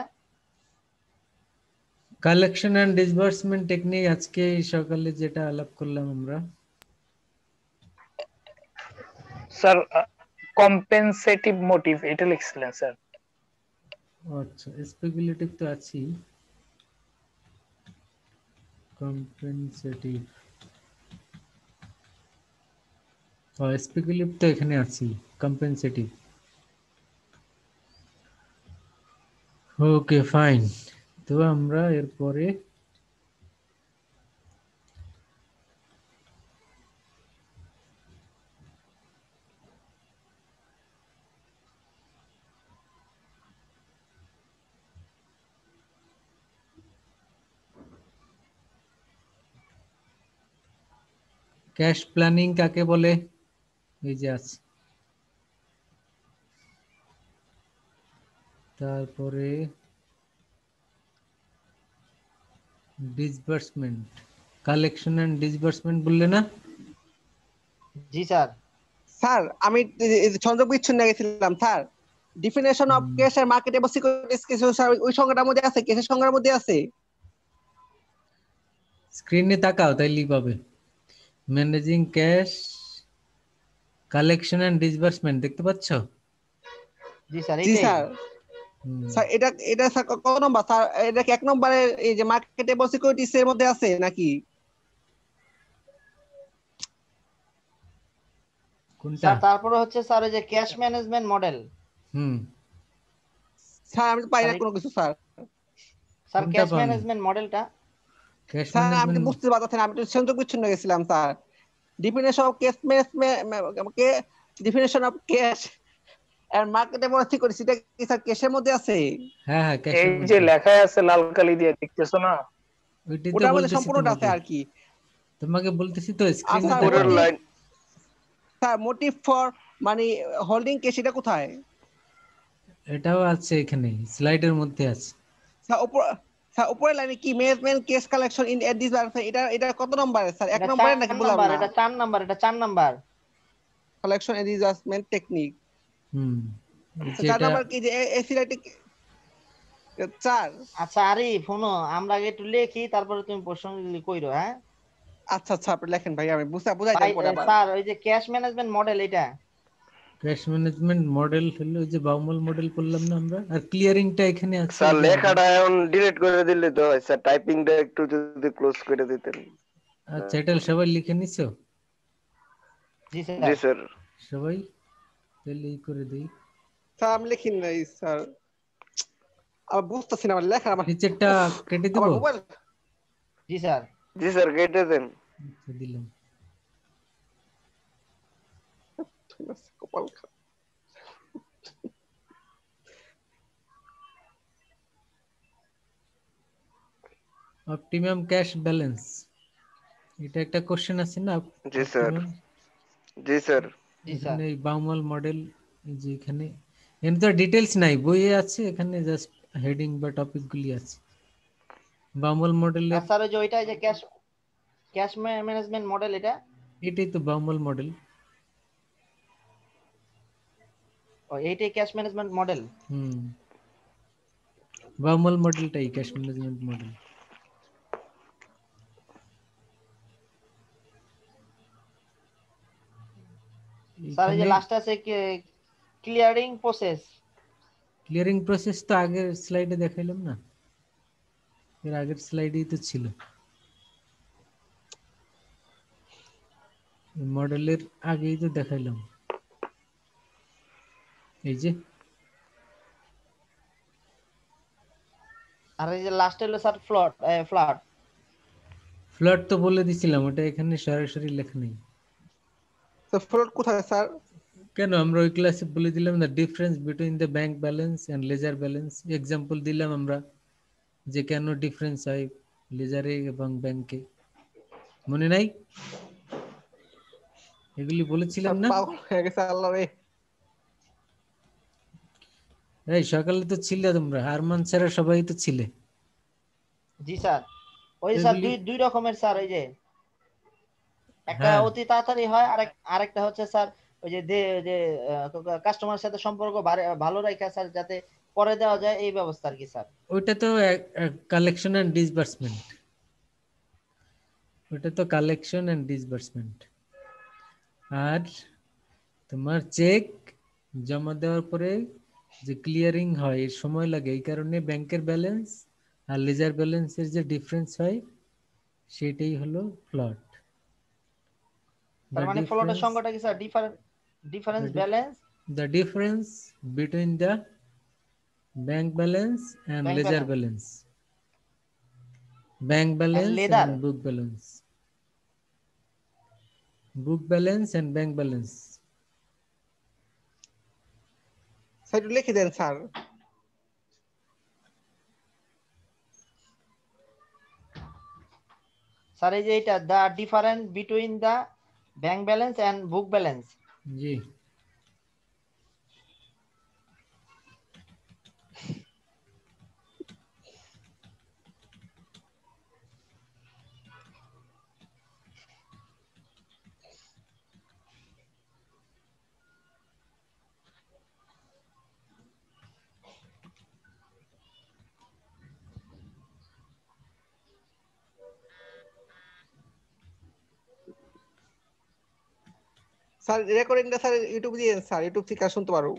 কালেকশন এন্ড ডিসবার্সমেন্ট টেকনিক আজকে সকালে যেটা আলাপ করলাম আমরা। স্যার কম্পেনসেটিভ মোটিভ এটা লিখছিলেন স্যার। আচ্ছা, স্পেকুলেটিভ তো আছি, কম্পেনসেটিভ, স্পেকুলেটিভ তো এখানে আছি, কম্পেনসেটিভ। Okay fine. তো আমরা এরপরে ক্যাশ প্ল্যানিং কাকে বলে, এই যে আছে। তারপরে ডিসবার্সমেন্ট, কালেকশন এন্ড ডিসবার্সমেন্ট বললে না? জি স্যার। স্যার আমি সংযোগ বিচ্ছিন্ন গেছিলাম স্যার। ডিফিনিশন অফ ক্যাশ আর মার্কেটেবল সিকিউরিটিজ কিছু স্যার ওই সংজ্ঞাটার মধ্যে আছে, ক্যাশের সংজ্ঞার মধ্যে আছে। স্ক্রিনে তাকাও তাইলেই পাবে। Managing cash, collection and disbursement দেখতে পাচ্ছ? জি স্যার জি এইটাই। স্যার। স্যার এটা স্যার কত নম্বর স্যার? এটা কি 1 নম্বরে এই যে মার্কেটেবল সিকিউরিটিজ এর মধ্যে আছে নাকি? কোনটা? স্যার তারপরে হচ্ছে স্যার ওই যে ক্যাশ ম্যানেজমেন্ট মডেল। স্যার আমি তো পাই না কোনো কিছু স্যার। স্যার কোনটা ক্যাশ পাওনি? ম্যানেজমেন্ট মডেলটা ক্যাশ স্যার আমি তো ম্যানেজমেন্ট বুঝতে পারতেছি না, আমি তো সংযোগ বিচ্ছিন্ন গেছিলাম sir. Definition of cash definition of cash আর মার্কেটেবল সিকিউরিটিজ এটা কি স্যার ক্যাশের মধ্যে আছে? হ্যাঁ হ্যাঁ, এই ক্যাশের যে মধ্যে লেখা আছে লাল কালি দিয়ে, দেখতেছো না? ওইটাই তো ওটার মধ্যে বলতেছি সম্পূর্ণটা আছে তোমাকে। আর কি। তোমাকে বলতেছি তো, আর স্ক্রিনে স্যার তাকাও। উপরের লাইন স্যার মোটিভ ফর মানে হোল্ডিং ক্যাশ এটা কোথায়? এটাও আছে এখানে, স্লাইডের মধ্যে আছে। স্যার উপরের লাইনে কি management cash collection in at this এটা কত নম্বরে স্যার? 1 এটা নম্বরে 4 নাকি বললাম নাম্বার, না? এটা 4 নাম্বার, এটা 4 number. Collection and disbursement technique. এই যে 4 এটা নাম্বার কি যে এসিলাইটিক 4? আচ্ছা আরিফ শোনো, আমরা আগে একটু লেখি তারপরে তুমি প্রশ্নগুলি কইরো। হ্যাঁ আচ্ছা আচ্ছা আপনি লেখেন ভাই, আমি বুঝাই ভাই। দেব পরে আবার। স্যার ওই যে ক্যাশ ম্যানেজমেন্ট মডেল এটা। ক্যাশ ম্যানেজমেন্ট মডেল হলো ওই যে বাউমল মডেল করলাম না আমরা, আর ক্লিয়ারিংটা এখানে আছে। স্যার এই যে লেখাটা এখন ডিলিট করে দিলে তো হয় স্যার, টাইপিংটা একটু যদি ক্লোজ করে দিতেন। আচ্ছা, এটা সবাই লিখে নিছো? জি জি স্যার। স্যার। সবাই তাহলে এই করে দেই। স্যার আমি লিখিন নাই স্যার, আমি বুঝতেছি না আমার লেখা, আমার নিচেরটা কেটে দিব? আমার মোবাইল। জি স্যার। জি স্যার কেটে দেন। আচ্ছা, দিলাম। ঠিক আছে, কপাল খারাপ। অপটিমাম ক্যাশ ব্যালেন্স, এটা একটা কোশ্চেন আছে না? জি স্যার। অপটিমাম, জি স্যার। জি স্যার। এখানে এই বাউমাল মডেল, যে এখানে এখানে তো ডিটেলস নাই, বইয়ে আছে, এখানে জাস্ট হেডিং বা টপিক গুলি আছে। বাউমাল মডেলের, স্যার ওই যে ওইটা যে ক্যাশ ক্যাশ ম্যানেজমেন্ট মডেল, এটা এটাই তো বাউমাল মডেল। এইটাই ক্যাশ ম্যানেজমেন্ট মডেল। হুম, বাউমাল মডেলটাই ক্যাশ ম্যানেজমেন্ট মডেল। স্যার এই যে এখানে লাস্টে আছে ক্লিয়ারিং প্রসেস। ক্লিয়ারিং প্রসেস তো আগের স্লাইডে দেখাইলাম না, এর আগের স্লাইডেই তো ছিল। মডেলের আগেই তো দেখাইলাম, এই যে। আর এই যে লাস্টে হলো স্যার ফ্লট ফ্ল্যাট। ফ্লট তো বলে দিছিলাম, ওটা এখানে সরাসরি লেখা নেই। তো ফ্লোট কোথায় স্যার? কেন, আমরা ওই ক্লাসে বলে দিলাম না, difference between the bank balance and ledger balance. Example দিলাম আমরা যে কেন ডিফারেন্স হয় লেজারে এবং ব্যাংকে, মনে নাই? এগুলি বলেছিলাম স্যার না? পাগল হয়ে গেছে আল্লাহ রে। এই সকালে তো ছিলে তোমরা, আরমান স্যার সবাই তো ছিলে। জি স্যার। ওই স্যার এগুলি, দুই রকমের স্যার, ওই যে একটা হ্যাঁ অতি তাড়াতাড়ি হয়, আরেকটা হচ্ছে স্যার ওই যে যে কাস্টমারের সাথে সম্পর্ক ভালো রাখা স্যার, যাতে পরে দেওয়া যায় এই ব্যবস্থা আর কি স্যার। ওইটা তো কালেকশন এন্ড ডিসবার্সমেন্ট, ওটা তো কালেকশন এন্ড ডিসবার্সমেন্ট। আর তোমার চেক জমা দেওয়ার পরে যে ক্লিয়ারিং হয়, এর সময় লাগে, এই কারণে ব্যাংকের ব্যালেন্স আর লেজার ব্যালেন্সের যে ডিফারেন্স হয় সেটাই হলো ফ্লট। তার The মানে ফ্লটের difference, সংজ্ঞাটা কি sir? Difference the, balance, the difference between the bank balance and bank ledger balance balance, bank and balance ledger. and book balance, book balance and bank balance. Sir একটু লিখে দেন স্যার। স্যার এই যে এটা the difference between the bank balance and book balance. জি, sir রেকর্ডিংটা sir YouTube দিয়ে sir, YouTube থেকে শুনতে পারো।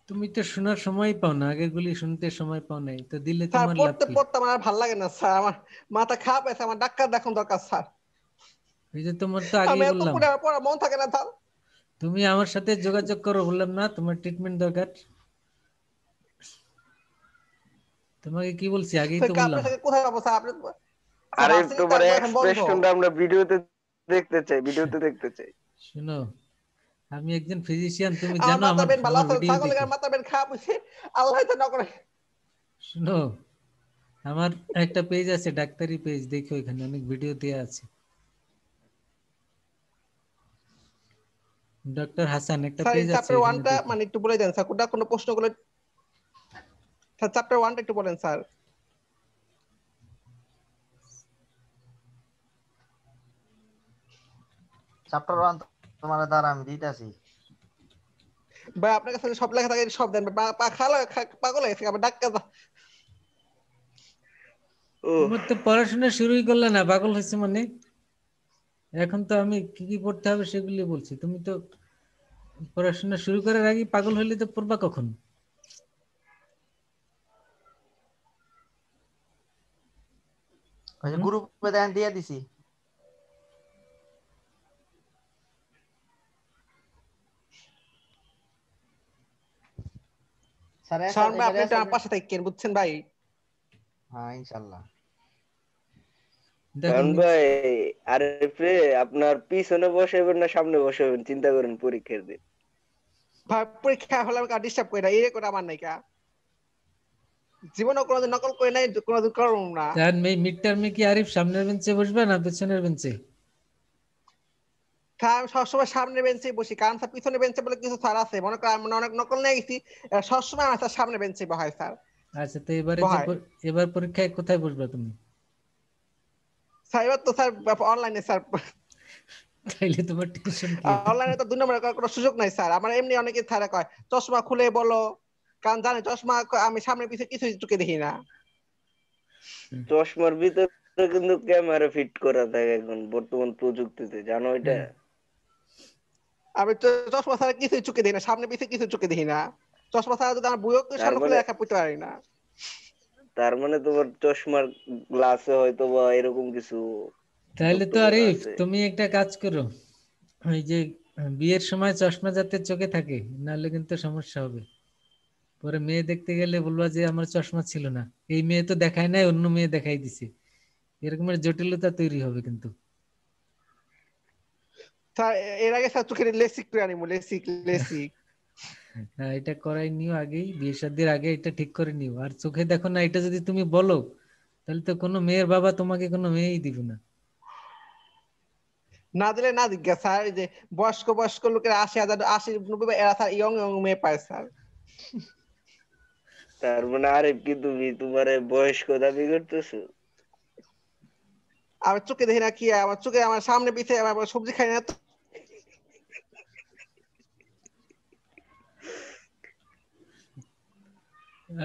তুমি তো শোনার সময় পাও না, আগের গুলি শুনতে সময় পাও নাই, তো দিলে স্যার তোমার লাভ পড়তে কি? পড়তে আমার আর ভালো লাগে না স্যার, আমার মাথা খারাপ আছে, আমার ডাক্তার দেখানো দরকার স্যার। এই যে তোমার তো আমি আগেই এত বললাম, পড়ে আমার পড়া মন থাকে না স্যার। তুমি আমার সাথে যোগাযোগ করো, বললাম না তোমার ট্রিটমেন্ট দরকার। তোমাকে কি বলছি, আগেই তো বললাম। আপনার সাথে কোথায় পাবো স্যার? আপনি স্যার আর একটু ভার্সিটি তো পরে এখন বন্ধ। এক্সপ্রেশনটা আমরা ভিডিওতে দেখতে চাই, ভিডিওতে দেখতে চাই। শোনো, আমি একজন ফিজিশিয়ান, তুমি আমার জানো মাথা আমার বেন ভালো আমার আছে, ভিডিও ছাগলের দেখো। গায়ে মাথা বেন খারাপ হয়েছে, আল্লাহ তো না করে। শোনো, আমার একটা পেজ আছে, ডাক্তারি পেজ, দেখো এখানে অনেক ভিডিও দেয়া আছে। ডক্টর হাসান একটা স্যার এই পেজ আছে, চ্যাপ্টার ওখানে ওয়ানটা দেখো। মানে একটু বলে দেন স্যার, কোনটা কোন প্রশ্নগুলো স্যার, চ্যাপ্টার ওয়ানটা একটু বলেন স্যার। চ্যাপ্টার 1 তোমার দ্বারা আমি দিতেছি। ভাই আপনার কাছে সব লেখা থাকে, সব দেন পাগল হয়ে গেছে আমার ডাক্তার। ও তোমার তো পড়াশোনা শুরুই করলে না, পাগল হয়েছে মানে? এখন তো আমি কি কি পড়তে হবে সেগুলি বলছি, তুমি তো পড়াশোনা শুরু করার আগে পাগল হইলে তো পড়বা কখন? ওই যে হুম? গ্রুপে দেন দিয়ে দিছি স্যার। শাওন ভাই এবারে আপনি একটু আমার পাশে থাকেন, বুঝছেন ভাই? হ্যাঁ ইনশাআল্লাহ। দেখো কারণ ভাই আরিফ রে আপনার পিছনে বসাবেন না সামনে বসাবেন চিন্তা করেন পরীক্ষার দিন। ভাই পরীক্ষা হলে আমাকে ডিস্টার্ব করে না, এই করে আমার নাই কা জীবনে কোনোদিন নকল করে নাই, কোনোদিন করবো না। তার মিড টার্মে কি আরিফ সামনের বেঞ্চে বসবে না পেছনের বেঞ্চে? আমি সবসময় সামনে বেঞ্চে বসি, কারণ স্যার পিছনে বেঞ্চে বলে কিছু স্যার আছে, মনে করেন আমি অনেক নকল নিয়ে গেছি, সবসময় আমার স্যার সামনে বেঞ্চে বহায় স্যার। আচ্ছা, তো এবারে যে বহায় এবার পরীক্ষায় কোথায় বসবে তুমি? স্যার এবার তো স্যার অনলাইনে স্যার, তাইলে তোমার টেনশন কি? অনলাইনে তো 2 নম্বরের কোনো সুযোগ নাই স্যার। আমার এমনি অনেকে স্যার কয় চশমা খুলে বলো, কারণ জানে চশমা আমি সামনে পিছিয়ে কিছুই চোখে দেখি না। চশমার ভিতরে কিন্তু ক্যামেরা ফিট করা থাকে এখন বর্তমান প্রযুক্তিতে, জানো এটা? হ্যাঁ। আমি তো চশমা ছাড়া কিছুই চোখে দেখি না, সামনে পিছিয়ে কিছু চোখে দেখি না। চশমা ছাড়া যদি আমার বইও তার সামনে খুলে মানে রাখা পড়তে পারি না। তোমার চশমার গ্লাসে হয়তো বা এরকম কিছু তাহলে যুক্ত তো করা আরিফ আছে। তুমি একটা কাজ করো, ওই যে বিয়ের সময় চশমা যাতে চোখে থাকে, নাহলে কিন্তু সমস্যা হবে। পরে মেয়ে দেখতে গেলে বলবা যে আমার চশমা ছিল না, এই মেয়ে তো দেখায় নাই, অন্য মেয়ে দেখাই দিছে, এরকমের জটিলতা তৈরি হবে কিন্তু। স্যার এর আগে স্যার চোখে লেসিক করে আনিমু, লেসিক লেসিক। হ্যাঁ, এটা করাই নিও আগেই, বিয়ে শাদীর আগে এটা ঠিক করে নিও। আর চোখে দেখো না এটা যদি তুমি বলো, তাহলে তো কোনো মেয়ের বাবা তোমাকে কোনো মেয়েই দিবে না। না দিলে না জিজ্ঞাসা স্যার, এই যে বয়স্ক বয়স্ক লোকের 80,000 80-90 এরা স্যার ইয়ং ইয়ং মেয়ে পায় স্যার। তার মানে আরিফ কি তুমি তোমার বয়স্ক দাবি করতেছো? আমি চোখে দেখি না কি, আমার চোখে আমার সামনে পিছিয়ে আমার সবজি খাই না তো।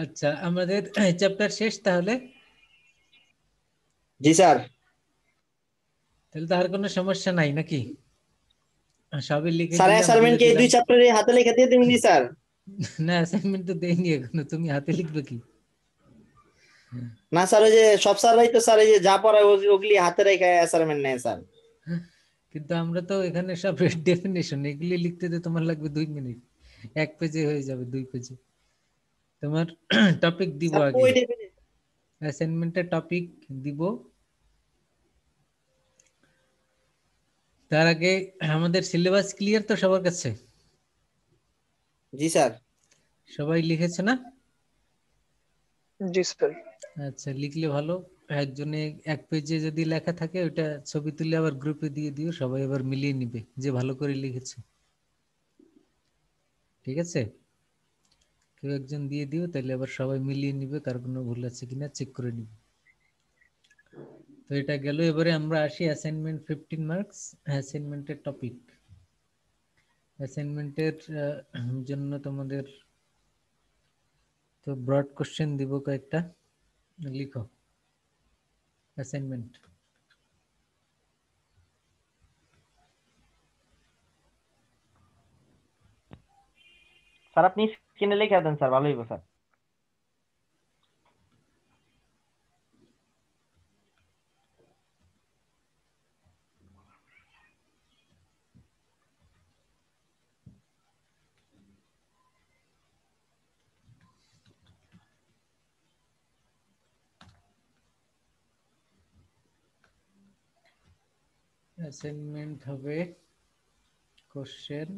আচ্ছা, আমাদের চ্যাপ্টার শেষ তাহলে? জি স্যার। তাহলে তো আর কোনো সমস্যা নাই নাকি? সবই লিখে স্যার দিলাম, অ্যাসাইনমেন্ট বলে কি এই দিলাম। 2 চ্যাপ্টারে হাতে লেখা দিয়ে দিবেন স্যার? না, অ্যাসাইনমেন্ট তো দেইনি এখনো, তুমি হাতে লিখবে কি? না স্যার, ওই যে সব স্যাররাই তো স্যার এই যে যা পড়ায় ওগুলি হাতে রেখে অ্যাসাইনমেন্ট নেয় স্যার। কিন্তু আমরা তো এখানে সব ডেফিনেশন, এগুলি লিখতে তো তোমার লাগবে 2 মিনিট, 1 পেজে হয়ে যাবে, 2 পেজে। তোমার টপিক দিব স্যার আগে, কই ডেফিনেশন? অ্যাসাইনমেন্টের টপিক দিব। তার আগে আমাদের সিলেবাস ক্লিয়ার তো সবার কাছে? জি স্যার। সবাই লিখেছে না? জি স্যার। আচ্ছা, লিখলে ভালো। একজনে 1 পেজে যদি লেখা থাকে ওটা ছবি তুলে আবার গ্রুপে দিয়ে দিও, সবাই আবার মিলিয়ে নিবে যে ভালো করে লিখেছে। ঠিক আছে, কেউ একজন দিয়ে দিও, তাহলে আবার সবাই মিলিয়ে নিবে কার কোনো ভুল আছে কিনা চেক করে নিবে। তো এটা গেল। এবারে আমরা আসি অ্যাসাইনমেন্ট 15 মার্কস, অ্যাসাইনমেন্টের টপিক। অ্যাসাইনমেন্টের জন্য তোমাদের তো ব্রড কোশ্চেন দিব কয়েকটা, লিখো অ্যাসাইনমেন্ট। স্যার আপনি স্ক্রিনে লিখে দেন স্যার, ভালো হইব স্যার। অ্যাসাইনমেন্ট হবে কোশ্চেন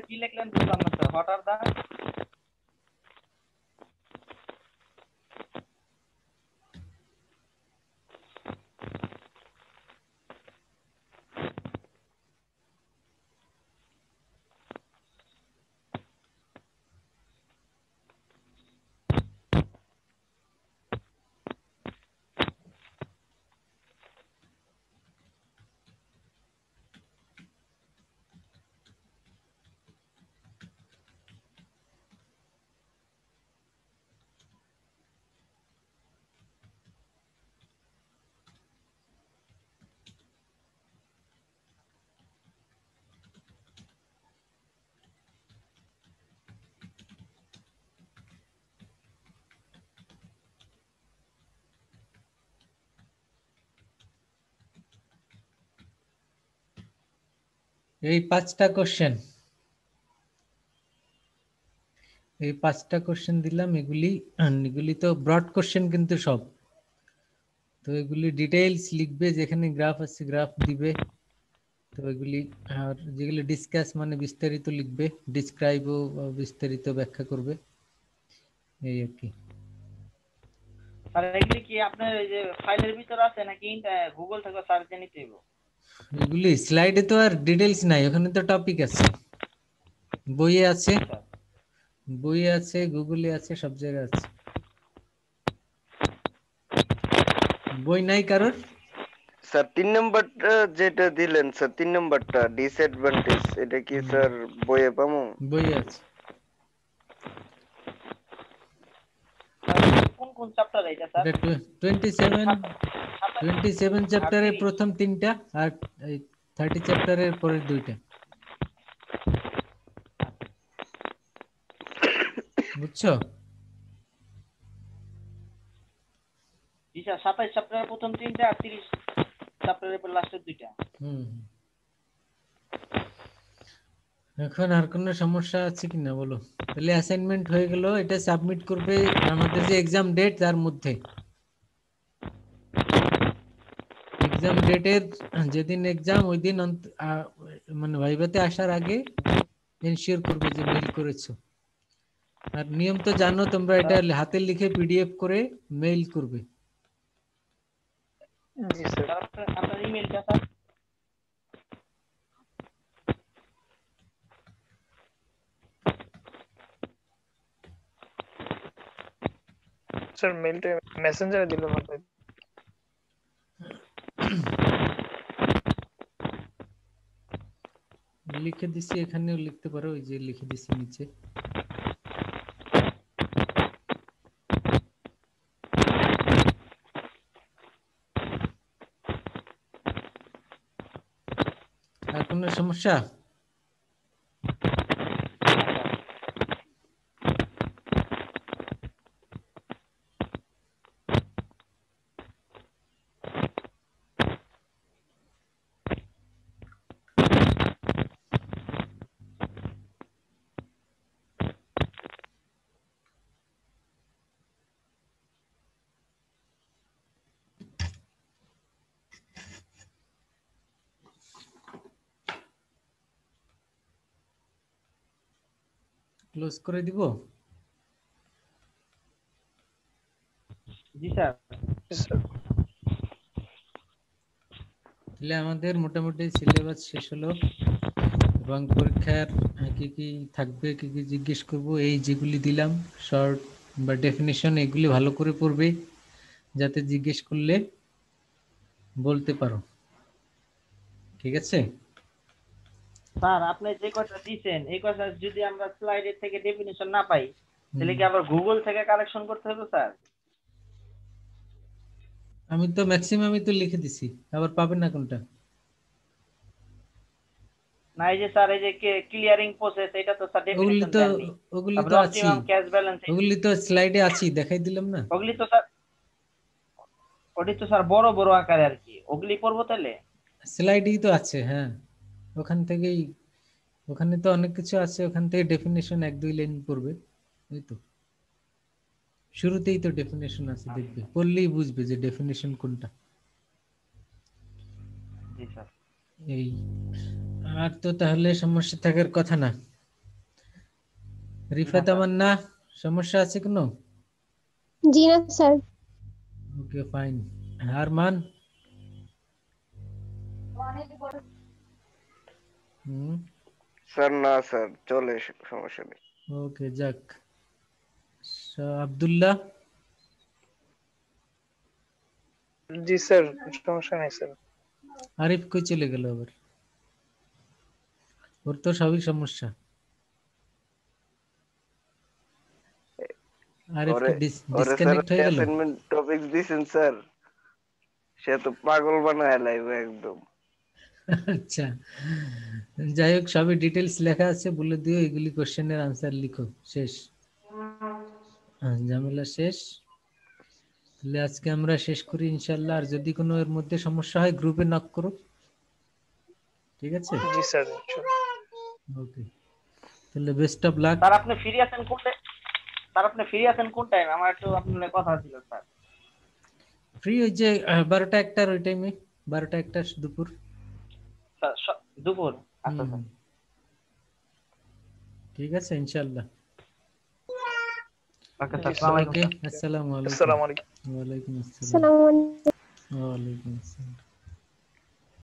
কি লিখলেন বুঝলাম না স্যার। হোয়াট আর দা এই 5টা কোশ্চেন, এই 5টা কোশ্চেন দিলাম। এগুলি তো ব্রড কোশ্চেন কিন্তু সব। তো এগুলি ডিটেইলস লিখবে, যেখানে গ্রাফ আছে গ্রাফ দিবে। তো এগুলি আর যেগুলি ডিসকাস মানে বিস্তারিত লিখবে, ডিসক্রাইবও বিস্তারিত ব্যাখ্যা করবে, এই আর কি। স্যার এগুলি কি আপনার এই যে ফাইলের ভিতর আছে নাকি গুগল থেকে সার্চ দিয়ে নিতে হবে? এগুলি স্লাইডে তো আর ডিটেইলস নাই, ওখানে তো টপিক আছে, বইয়ে আছে, বইয়ে আছে, গুগলে আছে, সব জায়গায় আছে। বই নাই কারোর? স্যার 3 নম্বরটা যেটা দিলেন স্যার, 3 নম্বরটা ডিসঅ্যাডভান্টেজ, এটা কি স্যার বইয়ে পাবো? বইয়ে আছে। কোন কোন চ্যাপ্টার এটা স্যার? এটা 27 চ্যাপ্টারের প্রথম 3টা আর 30 চ্যাপ্টারের পরের 2টা। বুঝছো? জি স্যার, 27 চ্যাপ্টারের প্রথম 3টা আর 30 চ্যাপ্টারের পর লাস্টের 2টা। এখন আর কোনো সমস্যা আছে কিনা বলো? তাহলে অ্যাসাইনমেন্ট হয়ে গেল, এটা সাবমিট করবে আমাদের যে এক্সাম ডেট তার মধ্যে। এক্সাম ডেটের যেদিন এক্সাম ওই দিন মানে ভাইভাতে আসার আগে এনশিওর করবে যে মেইল করেছো। আর নিয়ম তো জানো তোমরা, এটা হাতে লিখে পিডিএফ করে মেইল করবে। জি স্যার। আপনার ইমেলটা স্যার? স্যার মেইলটা মেসেঞ্জারে দিলাম আপনাকে। লিখে দিছি, এখানেও লিখতে পারো, ওই যে লিখে দিছি নিচে। আর কোনো সমস্যা? ক্লোজ করে দিব? জি স্যার। তাহলে আমাদের মোটামুটি সিলেবাস শেষ হলো, এবং পরীক্ষার কি কি থাকবে, কি কি জিজ্ঞেস করব, এই যেগুলি দিলাম শর্ট বা ডেফিনিশন, এগুলি ভালো করে পড়বে, যাতে জিজ্ঞেস করলে বলতে পারো। ঠিক আছে স্যার আপনি যে কথা দিবেন এই কথা যদি আমরা স্লাইডের থেকে ডেফিনিশন না পাই, তাহলে কি আবার গুগল থেকে কালেকশন করতে হবে স্যার? আমি তো ম্যাক্সিমামই তো লিখে দিছি, আবার পাবেন না কোনটা? না এই যে স্যার এই যে ক্লিয়ারিং প্রসেস, এটা তো স্যার ডেফিনিশন দেননি। ওগুলি তারপর তো আছে, অপটিমাম ক্যাশ ব্যালেন্স, ওগুলি তো স্লাইডে আছে, দেখাই দিলাম না। ওগুলি তো স্যার, ওটি তো স্যার বড় বড় আকারে আর কি, ওগুলি পড়বো তাহলে? স্লাইডেই তো আছে, হ্যাঁ, ওখান থেকেই, ওখানে তো অনেক কিছু আছে, ওখান থেকে ডেফিনেশন 1-2 লাইন পড়বে, এই তো শুরুতেই তো ডেফিনেশন আছে, দেখবে পড়লেই বুঝবে যে ডেফিনেশন কোনটা। জি স্যার। এই আর তো তাহলে সমস্যা থাকার কথা না। রিফাত তামান্না সমস্যা আছে কোনো? জি না sir. Okay fine. Arman? Sir না স্যার চলে, সমস্যা নেই। ওকে যাক। আব্দুল্লাহ? জি স্যার, সমস্যা নাই স্যার। আরিফ কই চলে গেল আবার? ওর তো সবই সমস্যা। আরিফ কি ওরে স্যার ডিসকানেক্ট হয়ে গেল? অ্যাসাইনমেন্ট টপিকস দিছেন স্যার, সে তো পাগল বানায় লাইবে একদম। আচ্ছা, যাই হোক সবই ডিটেলস লেখা আছে, বলে দিও এগুলি কোশ্চেনের আনসার লিখো, শেষ। ঝামেলা শেষ। তাহলে আজকে আমরা শেষ করি ইনশাল্লাহ। আর যদি কোনো এর মধ্যে সমস্যা হয় গ্রুপে নক করো, ঠিক আছে? জি স্যার। ওকে, তাহলে বেস্ট অফ লাক। স্যার আপনি ফ্রি আছেন কোন টাইম? স্যার আপনি ফ্রি আছেন কোন টাইম? আমার একটু আপনার কথা ছিল স্যার। ফ্রি ওই যে 12টা 1টার ওই টাইমে, 12টা 1টা দুপুর। স্যার দুপুর? আচ্ছা স্যার, ঠিক আছে ইনশাল্লাহ। ওকে স্যার, ওকে, আসসালামু আলাইকুম। আসসালামু আলাইকুম। ওয়ালাইকুম আসসালাম। আসসালামু আলাইকুম। ওয়ালাইকুম আসসালাম।